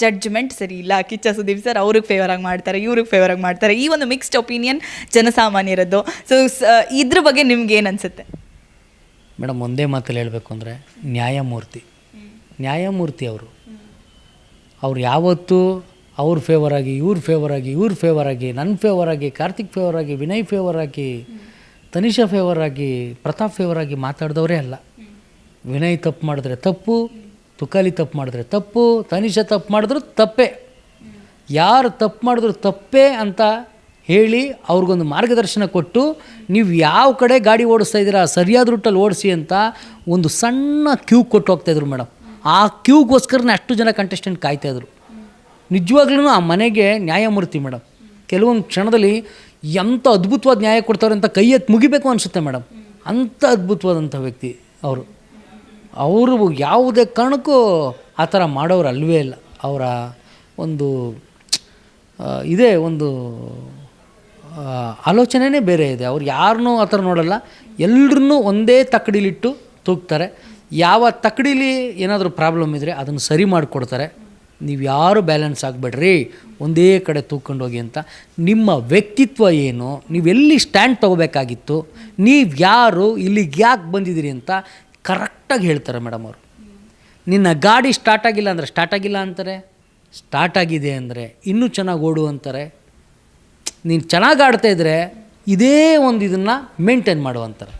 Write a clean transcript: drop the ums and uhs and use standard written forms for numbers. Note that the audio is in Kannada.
ಜಡ್ಜ್ಮೆಂಟ್ ಸರಿ ಇಲ್ಲ, ಕಿಚ್ಚ ಸುದೀಪ್ ಸರ್ ಅವ್ರಿಗೆ ಫೇವರ್ ಆಗಿ ಮಾಡ್ತಾರೆ, ಇವ್ರಿಗೆ ಫೇವರ್ ಆಗಿ ಮಾಡ್ತಾರೆ, ಈ ಒಂದು ಮಿಕ್ಸ್ಡ್ ಒಪಿನಿಯನ್ ಜನಸಾಮಾನ್ಯರದ್ದು. ಸೊ ಇದ್ರ ಬಗ್ಗೆ ನಿಮ್ಗೆ ಏನು ಅನಿಸುತ್ತೆ ಮೇಡಮ್? ಒಂದೇ ಮಾತಲ್ಲಿ ಹೇಳಬೇಕು ಅಂದರೆ ನ್ಯಾಯಮೂರ್ತಿ ಅವರು ಯಾವತ್ತೂ ಅವ್ರ ಫೇವರ್ ಆಗಿ ಇವ್ರ ಫೇವರ್ ಆಗಿ ನನ್ನ ಫೇವರ್ ಆಗಿ ಕಾರ್ತಿಕ್ ಫೇವರ್ ಆಗಿ ವಿನಯ್ ಫೇವರ್ ಆಗಿ ತನಿಷಾ ಫೇವರ್ ಆಗಿ ಪ್ರತಾಪ್ ಫೇವರ್ ಆಗಿ ಮಾತಾಡಿದವರೇ ಅಲ್ಲ. ವಿನಯ್ ತಪ್ಪು ಮಾಡಿದ್ರೆ ತಪ್ಪು, ತುಕಾಲಿ ತಪ್ಪು ಮಾಡಿದ್ರೆ ತಪ್ಪು, ತನಿಷಾ ತಪ್ಪು ಮಾಡಿದ್ರು ತಪ್ಪೇ. ಯಾರು ತಪ್ಪು ಮಾಡಿದ್ರು ತಪ್ಪೇ ಅಂತ ಹೇಳಿ ಅವ್ರಿಗೊಂದು ಮಾರ್ಗದರ್ಶನ ಕೊಟ್ಟು ನೀವು ಯಾವ ಕಡೆ ಗಾಡಿ ಓಡಿಸ್ತಾ ಇದ್ದೀರಾ ಸರಿಯಾದ ರೂಟಲ್ಲಿ ಓಡಿಸಿ ಅಂತ ಒಂದು ಸಣ್ಣ ಕ್ಯೂ ಕೊಟ್ಟು ಹೋಗ್ತಾಯಿದ್ರು ಮೇಡಮ್. ಆ ಕ್ಯೂಗೋಸ್ಕರನೇ ಅಷ್ಟು ಜನ ಕಂಟೆಸ್ಟೆಂಟ್ ಕಾಯ್ತಾಯಿದ್ರು. ನಿಜವಾಗ್ಲೂ ಆ ಮನೆಗೆ ನ್ಯಾಯಮೂರ್ತಿ ಮೇಡಮ್. ಕೆಲವೊಂದು ಕ್ಷಣದಲ್ಲಿ ಎಂಥ ಅದ್ಭುತವಾದ ನ್ಯಾಯ ಕೊಡ್ತಾರೆ ಅಂತ ಕೈ ಎತ್ತಿ ಮುಗಿಬೇಕು ಅನಿಸುತ್ತೆ ಮೇಡಮ್. ಅಂಥ ಅದ್ಭುತವಾದಂಥ ವ್ಯಕ್ತಿ ಅವರು ಯಾವುದೇ ಕಾರಣಕ್ಕೂ ಆ ಥರ ಮಾಡೋರು ಅಲ್ವೇ ಇಲ್ಲ. ಅವರ ಒಂದು ಇದೇ ಒಂದು ಆಲೋಚನೆಯೇ ಬೇರೆ ಇದೆ. ಅವ್ರು ಯಾರನ್ನೂ ಆ ಥರ ನೋಡಲ್ಲ, ಎಲ್ಲರನ್ನೂ ಒಂದೇ ತಕ್ಕಡಿಲಿಟ್ಟು ತೂಗ್ತಾರೆ. ಯಾವ ತಕ್ಕಡಿಲಿ ಏನಾದರೂ ಪ್ರಾಬ್ಲಮ್ ಇದ್ದರೆ ಅದನ್ನು ಸರಿ ಮಾಡಿಕೊಡ್ತಾರೆ. ನೀವು ಯಾರು ಬ್ಯಾಲೆನ್ಸ್ ಆಗಬೇಡ್ರಿ, ಒಂದೇ ಕಡೆ ತೂಕೊಂಡು ಹೋಗಿ ಅಂತ. ನಿಮ್ಮ ವ್ಯಕ್ತಿತ್ವ ಏನು, ನೀವೆಲ್ಲಿ ಸ್ಟ್ಯಾಂಡ್ ತೊಗೋಬೇಕಾಗಿತ್ತು, ನೀವು ಯಾರು, ಇಲ್ಲಿಗೆ ಯಾಕೆ ಬಂದಿದ್ದೀರಿ ಅಂತ ಕರೆಕ್ಟಾಗಿ ಹೇಳ್ತಾರೆ ಮೇಡಮ್ ಅವರು. ನಿನ್ನ ಗಾಡಿ ಸ್ಟಾರ್ಟ್ ಆಗಿಲ್ಲ ಅಂದರೆ ಸ್ಟಾರ್ಟ್ ಆಗಿಲ್ಲ ಅಂತಾರೆ, ಸ್ಟಾರ್ಟ್ ಆಗಿದೆ ಅಂದರೆ ಇನ್ನೂ ಚೆನ್ನಾಗಿ ಓಡು ಅಂತಾರೆ. ನೀನು ಚೆನ್ನಾಗಿ ಆಡ್ತಾಯಿದ್ರೆ ಇದೇ ಒಂದು ಇದನ್ನು ಮೇಂಟೈನ್ ಮಾಡು ಅಂತಾರೆ.